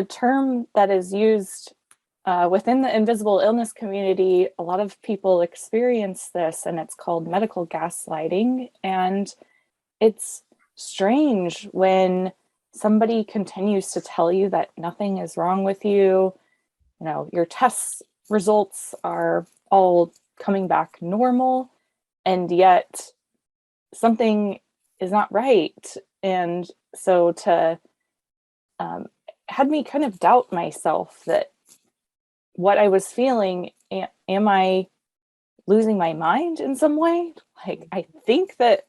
a term that is used within the invisible illness community. A lot of people experience this, and it's called medical gaslighting. And it's strange when somebody continues to tell you that nothing is wrong with you. You know, your test results are all coming back normal, and yet something is not right. And so to had me kind of doubt myself that what I was feeling, am I losing my mind in some way? Like, I think that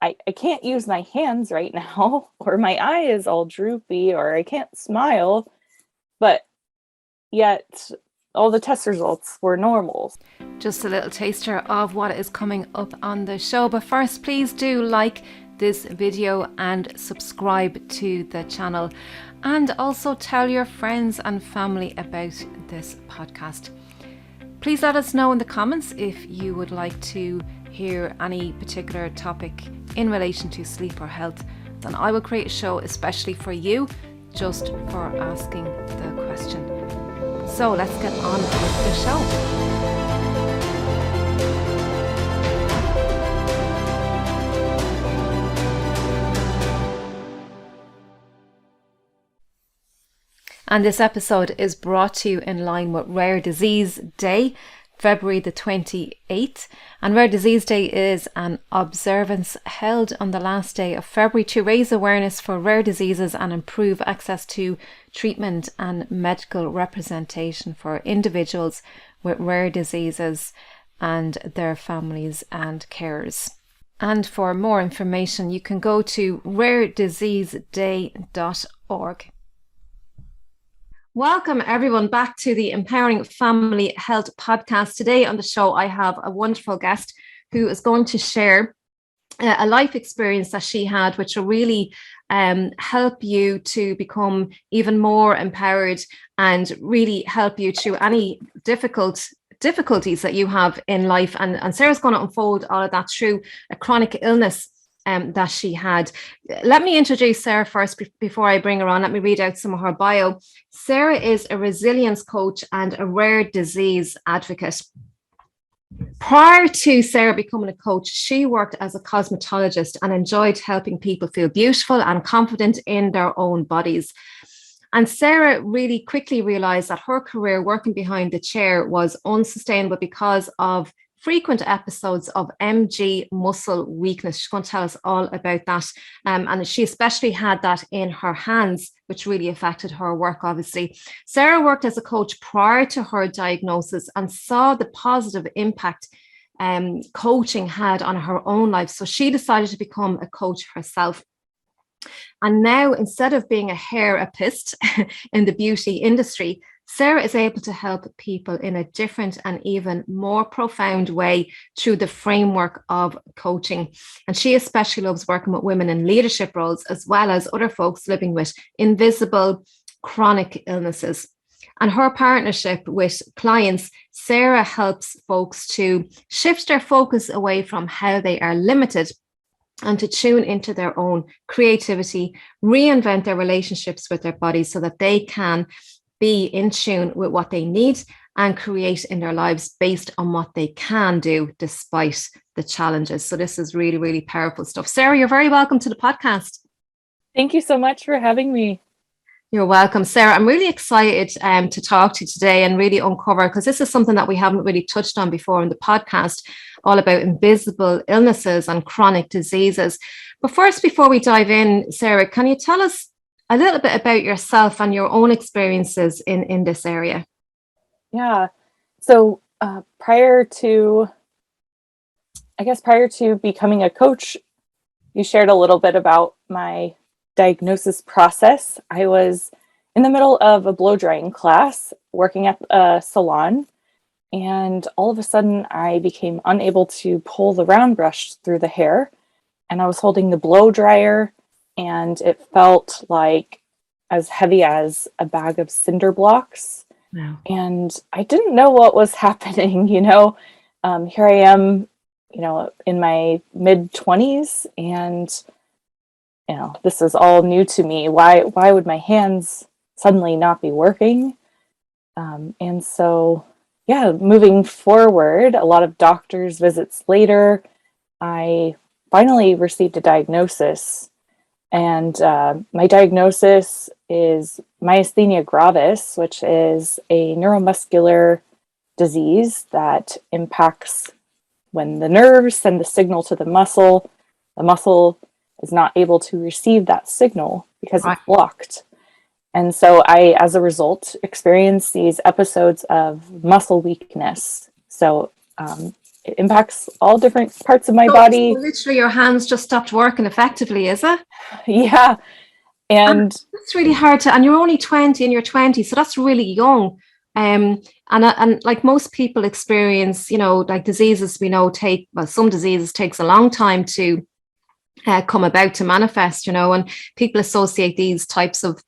I can't use my hands right now, or my eye is all droopy, or I can't smile, but yet all the test results were normal. Just a little taster of what is coming up on the show. But first, please do like this video and subscribe to the channel. And also tell your friends and family about this podcast. Please let us know in the comments if you would like to hear any particular topic in relation to sleep or health. Then I will create a show especially for you, just for asking the question. So let's get on with the show. And this episode is brought to you in line with Rare Disease Day, February the 28th. And Rare Disease Day is an observance held on the last day of February to raise awareness for rare diseases and improve access to treatment and medical representation for individuals with rare diseases and their families and carers. And for more information, you can go to rarediseaseday.org. Welcome everyone back to the Empowering Family Health podcast. Today on the show, I have a wonderful guest who is going to share a life experience that she had, which will really help you to become even more empowered and really help you through any difficulties that you have in life. And Sarah's going to unfold all of that through a chronic illness that she had. Let me introduce Sarah first before I bring her on. Let me read out some of her bio. Sarah is a resilience coach and a rare disease advocate. Prior to Sarah becoming a coach, she worked as a cosmetologist and enjoyed helping people feel beautiful and confident in their own bodies. And Sarah really quickly realized that her career working behind the chair was unsustainable because of frequent episodes of MG muscle weakness. She's going to tell us all about that. And she especially had that in her hands, which really affected her work, obviously. Sarah worked as a coach prior to her diagnosis and saw the positive impact coaching had on her own life. So she decided to become a coach herself. And now, instead of being a hairapist in the beauty industry, Sarah is able to help people in a different and even more profound way through the framework of coaching. And she especially loves working with women in leadership roles, as well as other folks living with invisible chronic illnesses. And her partnership with clients, Sarah helps folks to shift their focus away from how they are limited and to tune into their own creativity, reinvent their relationships with their bodies so that they can be in tune with what they need and create in their lives based on what they can do despite the challenges. So this is really, really powerful stuff. Sarah, you're very welcome to the podcast. Thank you so much for having me. You're welcome, Sarah. I'm really excited to talk to you today and really uncover, because this is something that we haven't really touched on before in the podcast, all about invisible illnesses and chronic diseases. But first, before we dive in, Sarah, can you tell us a little bit about yourself and your own experiences in this area? Yeah. So prior to becoming a coach, you shared a little bit about my diagnosis process. I was in the middle of a blow drying class working at a salon, and all of a sudden I became unable to pull the round brush through the hair, and I was holding the blow dryer, and it felt like as heavy as a bag of cinder blocks. Wow. And I didn't know what was happening. Here I am, in my mid-20s, and this is all new to me. Why would my hands suddenly not be working. And so, yeah, moving forward, a lot of doctor's visits later, I finally received a diagnosis. And my diagnosis is myasthenia gravis, which is a neuromuscular disease that impacts when the nerves send the signal to the muscle is not able to receive that signal because Right. it's blocked. And so I, as a result, experience these episodes of muscle weakness. So it impacts all different parts of my So body. literally your hands just stopped working effectively, is it? Yeah. And And that's really hard to, and you're only 20 in your 20s, so that's really young. And like most people experience, like diseases we know take, well, some diseases takes a long time to come about to manifest, and people associate these types of,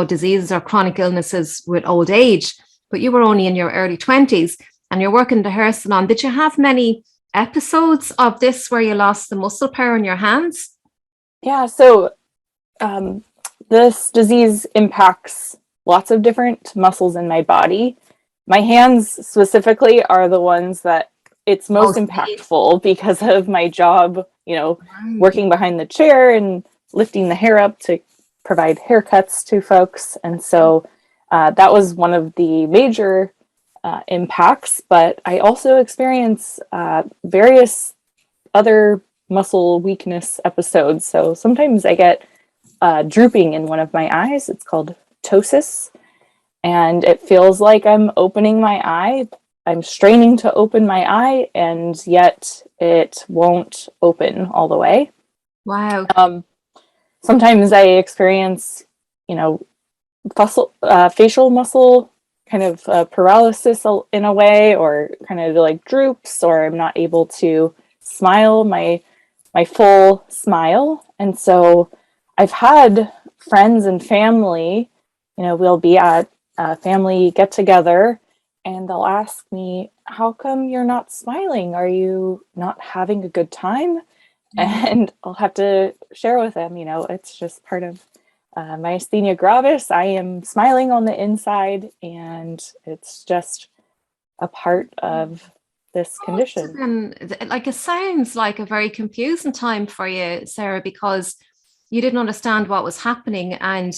diseases or chronic illnesses with old age. But you were only in your early 20s and you're working in the hair salon. Did you have many episodes of this where you lost the muscle power in your hands? yeah, so um, this disease impacts lots of different muscles in my body. My hands specifically are the ones that it's most Most impactful because of my job, right. working behind the chair and lifting the hair up to provide haircuts to folks. And so that was one of the major impacts. But I also experience various other muscle weakness episodes. So sometimes I get drooping in one of my eyes. It's called ptosis. And it feels like I'm opening my eye. I'm straining to open my eye, and yet it won't open all the way. Wow. Sometimes I experience, facial muscle kind of paralysis in a way, or kind of like droops, or I'm not able to smile my full smile. And so I've had friends and family, we'll be at a family get together and they'll ask me, how come you're not smiling? Are you not having a good time? Yeah. And I'll have to share with them, it's just part of myasthenia gravis. I am smiling on the inside, and it's just a part of this Oh, must have condition. been like, it sounds like a very confusing time for you, Sarah, because you didn't understand what was happening, and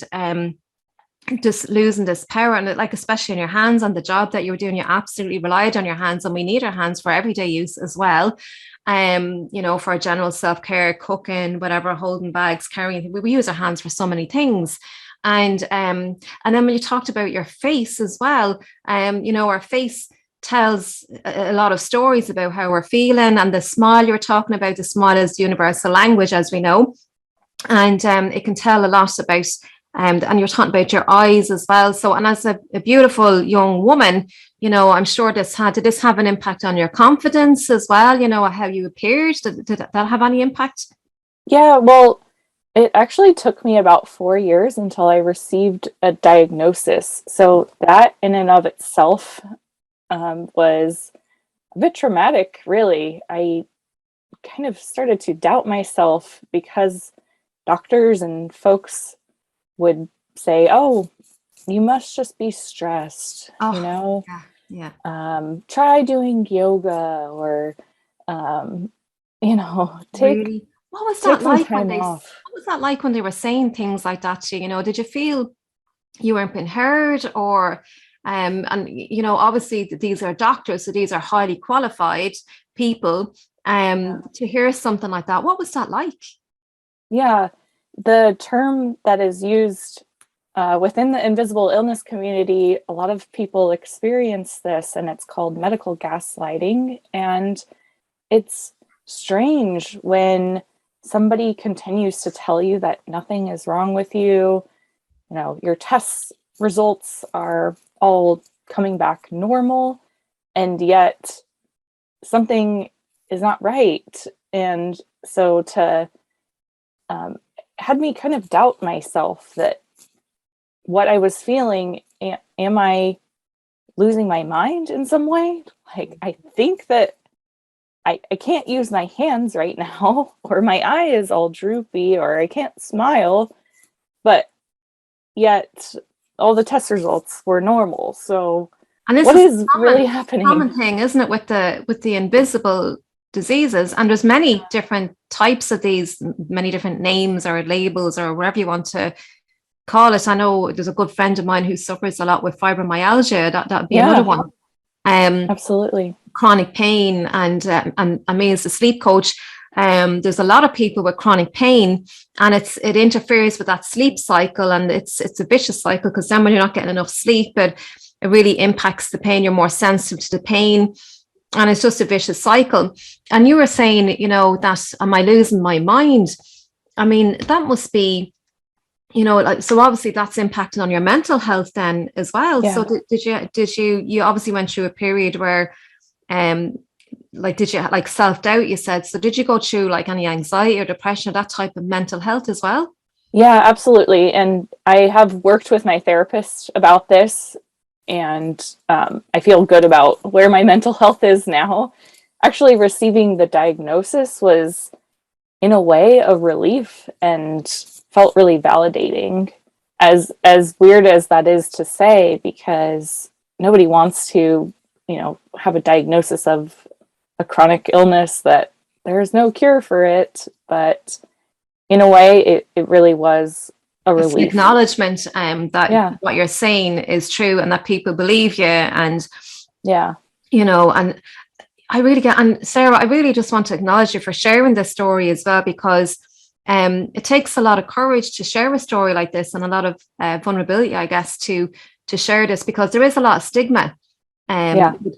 just losing this power, and like especially in your hands on the job that you were doing, you absolutely relied on your hands, and we need our hands for everyday use as well. For general self-care, cooking, whatever, holding bags, carrying, we use our hands for so many things. And then when you talked about your face as well, our face tells a lot of stories about how we're feeling, and the smile you're talking about, the smile is the universal language, as we know, and it can tell a lot about, and you're talking about your eyes as well. So, and as a beautiful young woman, I'm sure did this have an impact on your confidence as well? How you appeared, did that have any impact? Yeah, well, it actually took me about 4 years until I received a diagnosis. So that in and of itself was a bit traumatic, really. I kind of started to doubt myself because doctors and folks would say, oh, you must just be stressed, Oh, yeah, yeah. try doing yoga, or, um, take Really? What was take that some like when time off. what was that like when they were saying things like that to you? Did you feel you weren't being heard, or and obviously these are doctors, so these are highly qualified people. Yeah. To hear something like that, what was that like? Yeah, the term that is used within the invisible illness community, a lot of people experience this, and it's called medical gaslighting. And it's strange when somebody continues to tell you that nothing is wrong with you. Your test results are all coming back normal, and yet something is not right. And so to um, had me kind of doubt myself that what I was feeling, am I losing my mind in some way? Like, I think that I can't use my hands right now, or my eye is all droopy, or I can't smile, but yet all the test results were normal. So And this what is is a really happening? common thing, isn't it, with the invisible diseases? And there's many different types of these, many different names or labels or whatever you want to call it. I know there's a good friend of mine who suffers a lot with fibromyalgia. That would be another Yeah, one. absolutely. Chronic pain, and me as a sleep coach, there's a lot of people with chronic pain, and it interferes with that sleep cycle, and it's a vicious cycle, because then when you're not getting enough sleep, it really impacts the pain. You're more sensitive to the pain, and it's just a vicious cycle. And you were saying, that am I losing my mind? I mean, that must be, like, so obviously that's impacting on your mental health then as well. Yeah. So did you obviously went through a period where like, did you like self-doubt, you said, so did you go through like any anxiety or depression or that type of mental health as well? Yeah, absolutely. And I have worked with my therapist about this, and I feel good about where my mental health is now. Actually, receiving the diagnosis was, in a way, a relief and felt really validating. As weird as that is to say, because nobody wants to, have a diagnosis of a chronic illness that there's no cure for it. But in a way, it really was a It's an relief. acknowledgement that Yeah. what you're saying is true, and that people believe you. And Yeah. and I really get, and Sarah, I really just want to acknowledge you for sharing this story as well, because it takes a lot of courage to share a story like this, and a lot of vulnerability, I guess, to share this, because there is a lot of stigma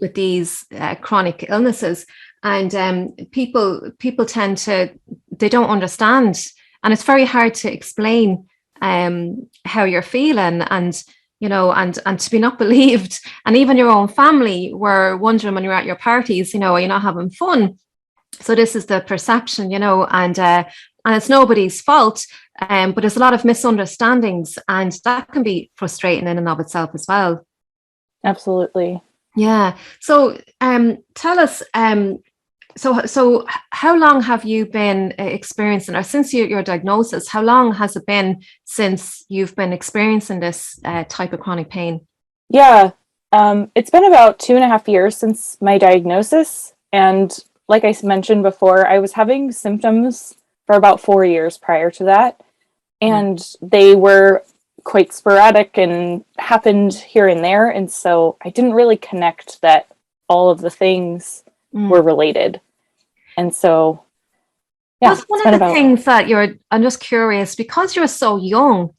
with these chronic illnesses, and people tend to, they don't understand, and it's very hard to explain how you're feeling, and and to be not believed. And even your own family were wondering when you're at your parties, are you not having fun? So this is the perception, and it's nobody's fault, but there's a lot of misunderstandings, and that can be frustrating in and of itself as well. Absolutely. Yeah. So tell us, so how long have you been experiencing, or since your diagnosis, how long has it been since you've been experiencing this type of chronic pain? Yeah. It's been about 2.5 years since my diagnosis. And like I mentioned before, I was having symptoms for about 4 years prior to that. And they were quite sporadic and happened here and there. And so I didn't really connect that all of the things were related. And so, yeah. That's one of the things that I'm just curious, because you're so young,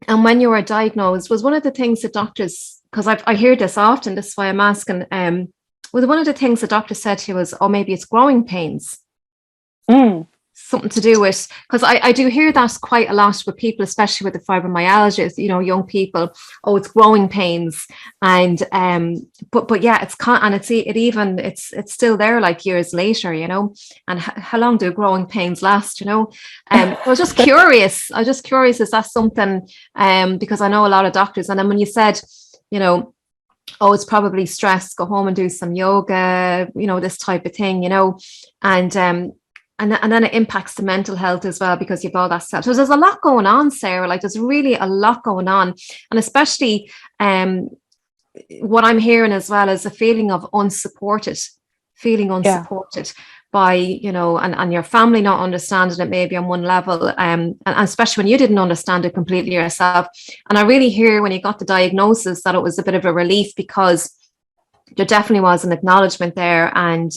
and when you were diagnosed, was one of the things that doctors, because I hear this often, this is why I'm asking, was one of the things the doctor said to you was, oh, maybe it's growing pains? Something to do with, because I do hear that quite a lot with people, especially with the fibromyalgia, young people, oh, it's growing pains. And but yeah, it's still there like years later, and how long do growing pains last? I was just curious, is that something, because I know a lot of doctors, and then when you said, oh, it's probably stress, go home and do some yoga, this type of thing, and then it impacts the mental health as well, because you've all that stuff. So there's a lot going on, Sarah. Like, there's really a lot going on. And especially what I'm hearing as well is a feeling of unsupported by, and your family not understanding it maybe on one level. And especially when you didn't understand it completely yourself. And I really hear when you got the diagnosis that it was a bit of a relief, because there definitely was an acknowledgement there, and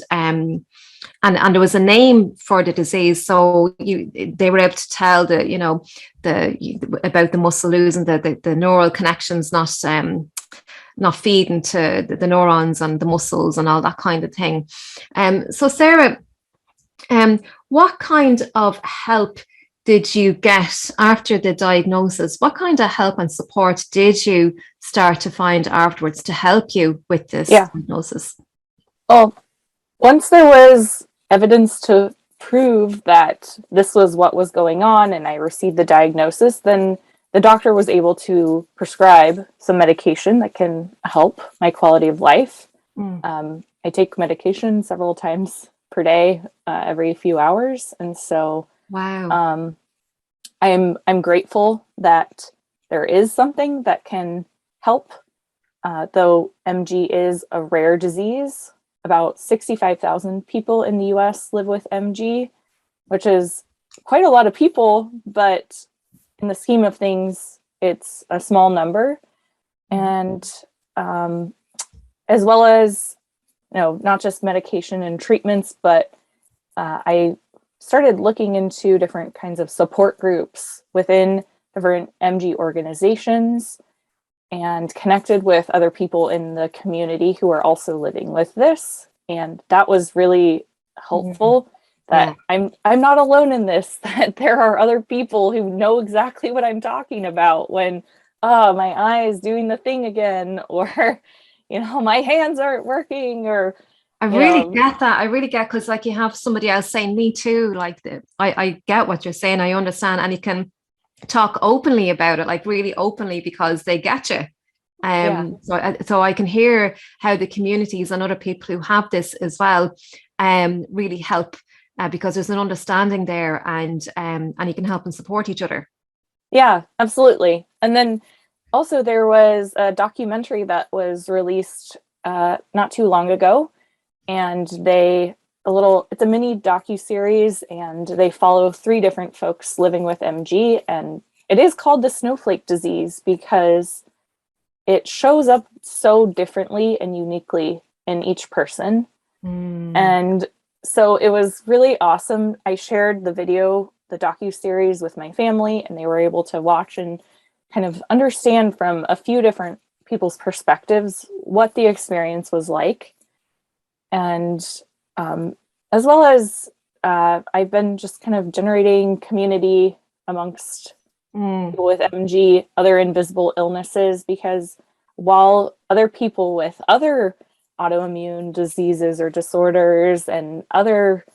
there was a name for the disease, so they were able to tell about the muscle losing the neural connections, not feeding to the neurons and the muscles and all that kind of thing. So Sarah, what kind of help did you get after the diagnosis? What kind of help and support did you start to find afterwards to help you with this diagnosis? Well, once there was evidence to prove that this was what was going on, and I received the diagnosis, then the doctor was able to prescribe some medication that can help my quality of life. I take medication several times per day, every few hours. And so wow. I'm grateful that there is something that can help. Though MG is a rare disease, about 65,000 people in the US live with MG, which is quite a lot of people, but in the scheme of things, it's a small number. And as well as, not just medication and treatments, but I started looking into different kinds of support groups within different MG organizations and connected with other people in the community who are also living with this. And that was really helpful, that I'm not alone in this, that there are other people who know exactly what I'm talking about when, my eye is doing the thing again, or, my hands aren't working, or I really get that. I really get, because like you have somebody else saying, me too, like I get what you're saying. I understand. And you can talk openly about it, like really openly, because they get you. So I can hear how the communities and other people who have this as well really help, because there's an understanding there, and you can help and support each other. Yeah, absolutely. And then also there was a documentary that was released not too long ago, and it's a mini docu-series, and they follow 3 different folks living with MG, and it is called the snowflake disease because it shows up so differently and uniquely in each person. And so it was really awesome. I shared the video, the docu-series, with my family, and they were able to watch and kind of understand from a few different people's perspectives what the experience was like. And as well as I've been just kind of generating community amongst people with MG, other invisible illnesses, because while other people with other autoimmune diseases or disorders and other,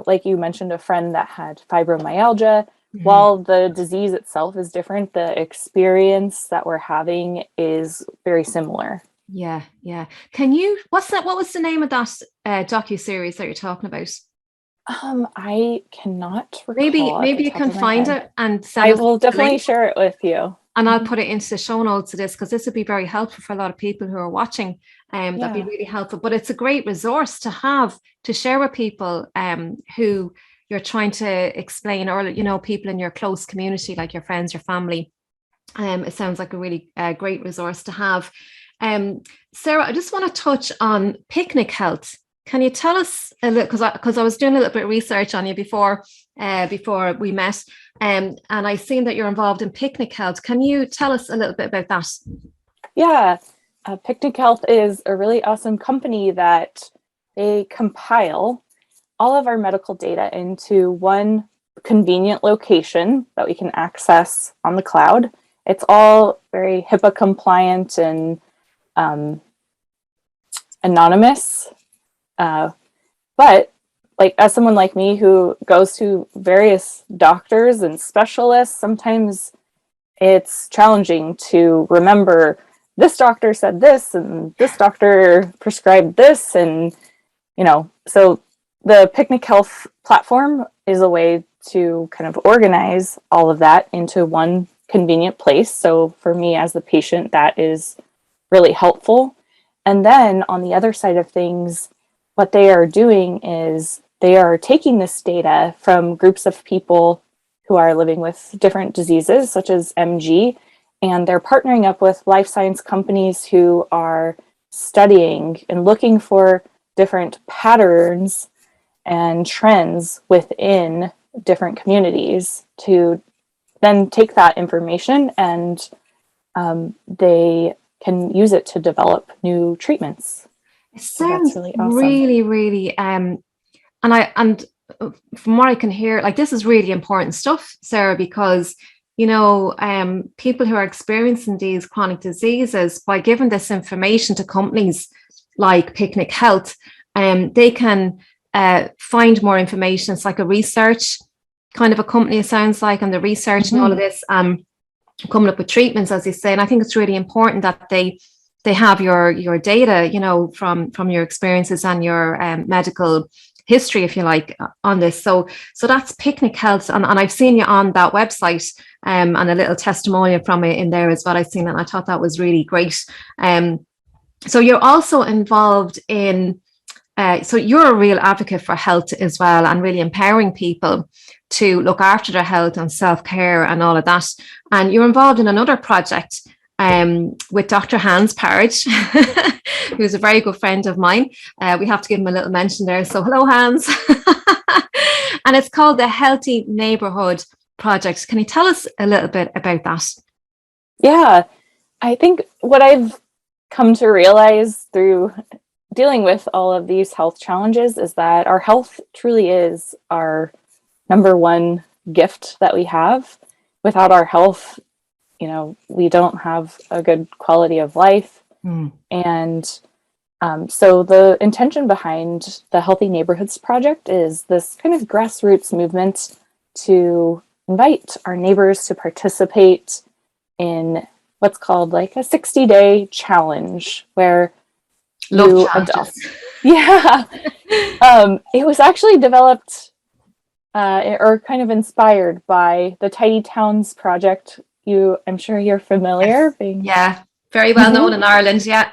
like you mentioned, a friend that had fibromyalgia, while the disease itself is different, the experience that we're having is very similar. Yeah. What was the name of that docu-series that you're talking about? I cannot recall. Maybe you can find it and send I will definitely share it with you. And I'll put it into the show notes of this, because this would be very helpful for a lot of people who are watching. That'd be really helpful. But it's a great resource to have to share with people who you're trying to explain, or people in your close community, like your friends, your family. It sounds like a really great resource to have. Sarah, I just want to touch on Picnic Health. Can you tell us a little, because I was doing a little bit of research on you before we met, and I've seen that you're involved in Picnic Health. Can you tell us a little bit about that? Yeah, Picnic Health is a really awesome company that they compile all of our medical data into one convenient location that we can access on the cloud. It's all very HIPAA compliant and anonymous. But like, as someone like me who goes to various doctors and specialists, sometimes it's challenging to remember this doctor said this and this doctor prescribed this. And, so the Picnic Health platform is a way to kind of organize all of that into one convenient place. So for me as the patient, that is really helpful. And then on the other side of things, what they are doing is they are taking this data from groups of people who are living with different diseases, such as MG, and they're partnering up with life science companies who are studying and looking for different patterns and trends within different communities to then take that information and they can use it to develop new treatments. It sounds really awesome. Really, and from what I can hear, like, this is really important stuff, Sarah, because people who are experiencing these chronic diseases, by giving this information to companies like Picnic Health, they can find more information. It's like a research kind of a company, it sounds like, and the research and all of this, coming up with treatments, as you say. And I think it's really important that they have your data, from your experiences and your medical history, if you like, on this. So that's Picnic Health, and I've seen you on that website, and a little testimonial from it in there as well. I've seen it, and I thought that was really great. So you're also involved in, so you're a real advocate for health as well, and really empowering people to look after their health and self-care and all of that. And you're involved in another project with Dr. Hans Parrish, who's a very good friend of mine. We have to give him a little mention there. So hello, Hans. And it's called the Healthy Neighborhood Project. Can you tell us a little bit about that? Yeah, I think what I've come to realize through dealing with all of these health challenges is that our health truly is our number one gift that we have. Without our health, we don't have a good quality of life. And so the intention behind the Healthy Neighborhoods Project is this kind of grassroots movement to invite our neighbors to participate in what's called like a 60-day challenge where you adopt. Yeah. It was actually developed or kind of inspired by the Tidy Towns Project. I'm sure you're familiar. Yes. Yeah, very well known in Ireland. Yeah.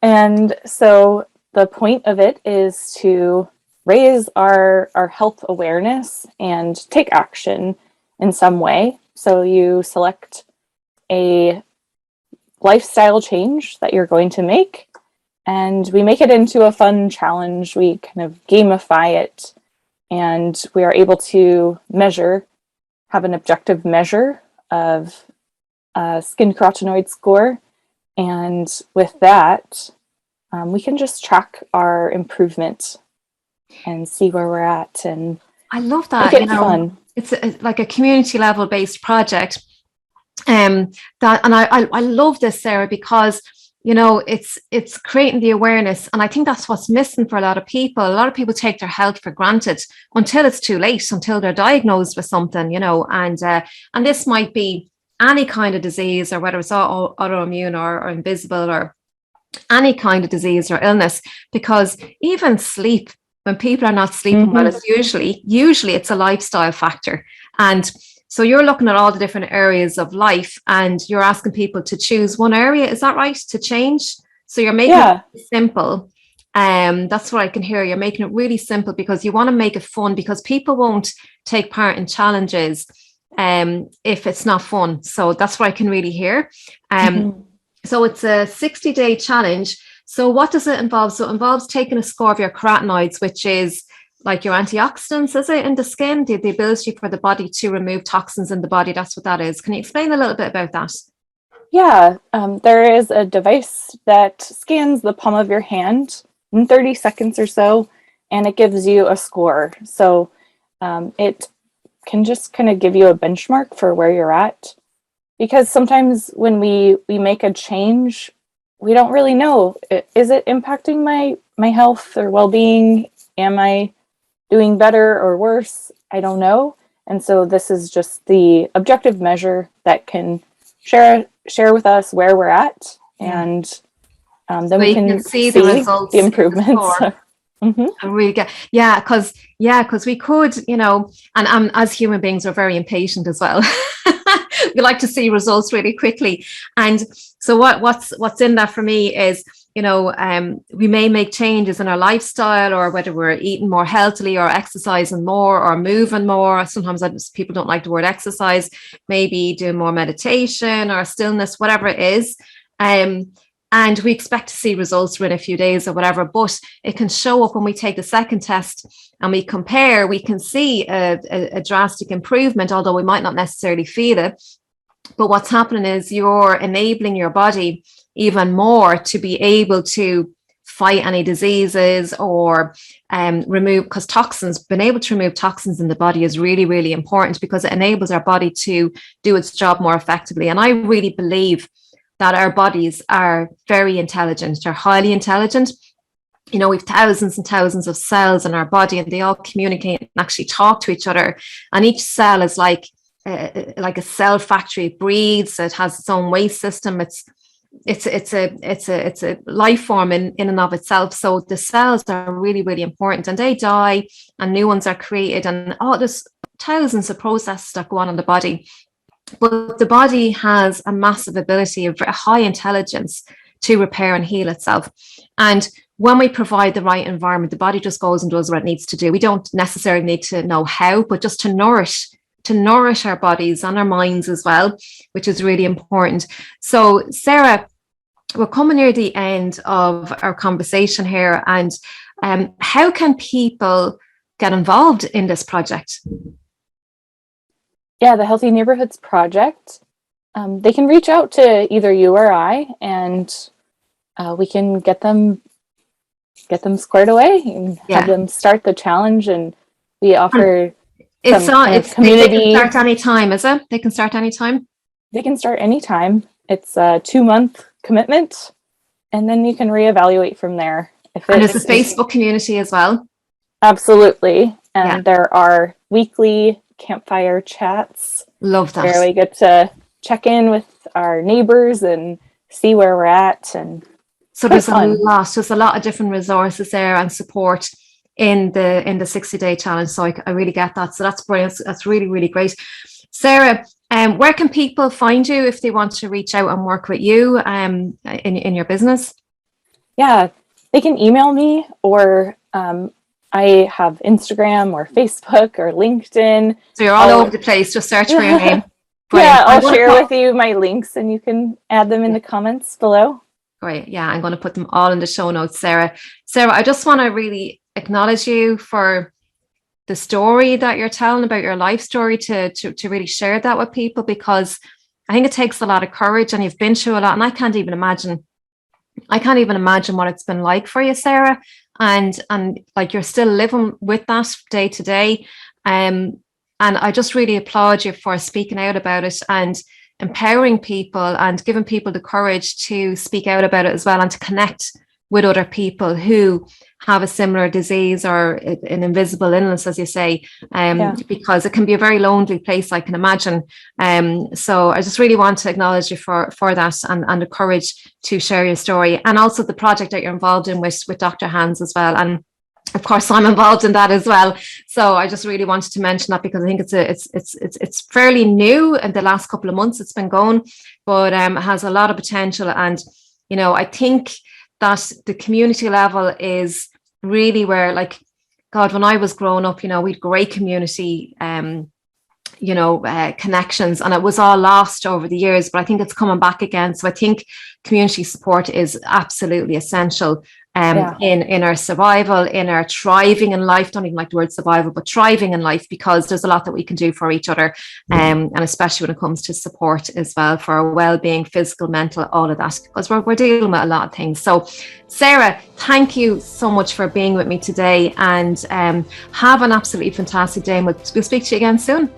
And so the point of it is to raise our health awareness and take action in some way. So you select a lifestyle change that you're going to make, and we make it into a fun challenge. We kind of gamify it, and we are able to have an objective measure of skin carotenoid score. And with that, we can just track our improvement and see where we're at. And I love that. Make it fun. It's like a community level based project. I love this, Sarah, because it's creating the awareness, and I think that's what's missing for a lot of people. A lot of people take their health for granted until it's too late, until they're diagnosed with something, and this might be any kind of disease, or whether it's autoimmune or invisible, or any kind of disease or illness. Because even sleep, when people are not sleeping well, it's usually it's a lifestyle factor. And so you're looking at all the different areas of life, and you're asking people to choose one area. Is that right? To change? So you're making it simple. That's what I can hear. You're making it really simple because you want to make it fun, because people won't take part in challenges if it's not fun. So that's what I can really hear. So it's a 60-day challenge. So what does it involve? So it involves taking a score of your carotenoids, which is like your antioxidants, is it, in the skin? The ability for the body to remove toxins in the body. That's what that is. Can you explain a little bit about that? Yeah, there is a device that scans the palm of your hand in 30 seconds or so, and it gives you a score. So it can just kind of give you a benchmark for where you're at. Because sometimes when we make a change, we don't really know, is it impacting my health or well-being? Am I doing better or worse? I don't know. And so this is just the objective measure that can share with us where we're at, and then so we can see the results, the improvements. And really because we could, and as human beings, we're very impatient as well. We like to see results really quickly. And so what's in that for me is, we may make changes in our lifestyle, or whether we're eating more healthily or exercising more or moving more. Sometimes people don't like the word exercise, maybe doing more meditation or stillness, whatever it is. And we expect to see results within a few days or whatever, but it can show up when we take the second test and we compare. We can see a drastic improvement, although we might not necessarily feel it. But what's happening is you're enabling your body even more to be able to fight any diseases or remove, because being able to remove toxins in the body is really, really important, because it enables our body to do its job more effectively. And I really believe that our bodies are very intelligent. They're highly intelligent. We've thousands and thousands of cells in our body, and they all communicate and actually talk to each other. And each cell is like a cell factory. It breathes. It has its own waste system. it's a life form in and of itself. So the cells are really, really important, and they die and new ones are created, and there's thousands of processes that go on in the body. But the body has a massive ability of high intelligence to repair and heal itself. And when we provide the right environment, the body just goes and does what it needs to do. We don't necessarily need to know how, but just to nourish our bodies and our minds as well, which is really important. So Sarah, we're coming near the end of our conversation here, and how can people get involved in this project? Yeah, the Healthy Neighborhoods Project. They can reach out to either you or I, and we can get them squared away and have them start the challenge. And we offer it's community. They can start anytime, is it? They can start anytime? They can start anytime. It's a 2-month commitment, and then you can reevaluate from there. And it's a Facebook community as well. Absolutely. And there are weekly campfire chats. Love that. Where we get to check in with our neighbors and see where we're at. And so there's a lot of different resources there and support in the 60-day challenge. So I really get that. So that's brilliant. That's really, really great. Sarah, where can people find you if they want to reach out and work with you in your business? Yeah, they can email me, or I have Instagram or Facebook or LinkedIn. So you're all over the place. Just search for your name. Yeah, I'll share with you my links, and you can add them in the comments below. Great. Yeah, I'm going to put them all in the show notes, Sarah. Sarah, I just want to really acknowledge you for the story that you're telling about your life story, to really share that with people, because I think it takes a lot of courage, and you've been through a lot, and I can't even imagine what it's been like for you, Sarah. And like, you're still living with that day to day. And I just really applaud you for speaking out about it and empowering people and giving people the courage to speak out about it as well, and to connect with other people who have a similar disease or an invisible illness, as you say, because it can be a very lonely place, I can imagine. So I just really want to acknowledge you for that, and the courage to share your story, and also the project that you're involved in with Dr. Hans as well. And of course, I'm involved in that as well. So I just really wanted to mention that, because I think it's fairly new. In the last couple of months it's been going, but it has a lot of potential. And I think that the community level is really where, like, God, when I was growing up, we had great community connections, and it was all lost over the years, but I think it's coming back again. So I think community support is absolutely essential in our survival, in our thriving in life. Don't even like the word survival, but thriving in life, because there's a lot that we can do for each other, and especially when it comes to support as well for our well-being, physical, mental, all of that, because we're dealing with a lot of things. So Sarah, thank you so much for being with me today, and have an absolutely fantastic day, and we'll speak to you again soon.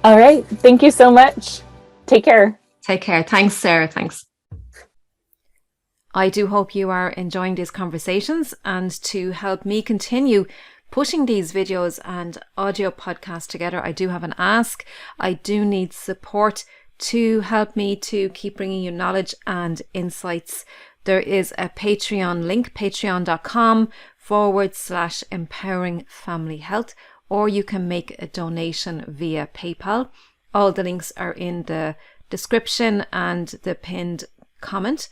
All right. Thank you so much. Take care. Take care. Thanks, Sarah. Thanks. I do hope you are enjoying these conversations, and to help me continue putting these videos and audio podcasts together, I do have an ask. I do need support to help me to keep bringing you knowledge and insights. There is a Patreon link, patreon.com/empowering family health, or you can make a donation via PayPal. All the links are in the description and the pinned comment.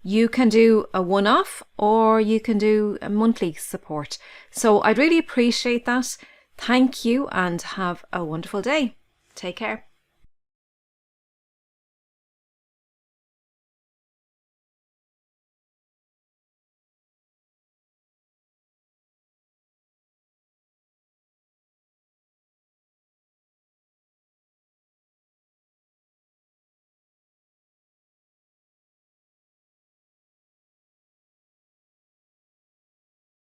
You can do a one-off, or you can do a monthly support. So I'd really appreciate that. Thank you, and have a wonderful day. Take care.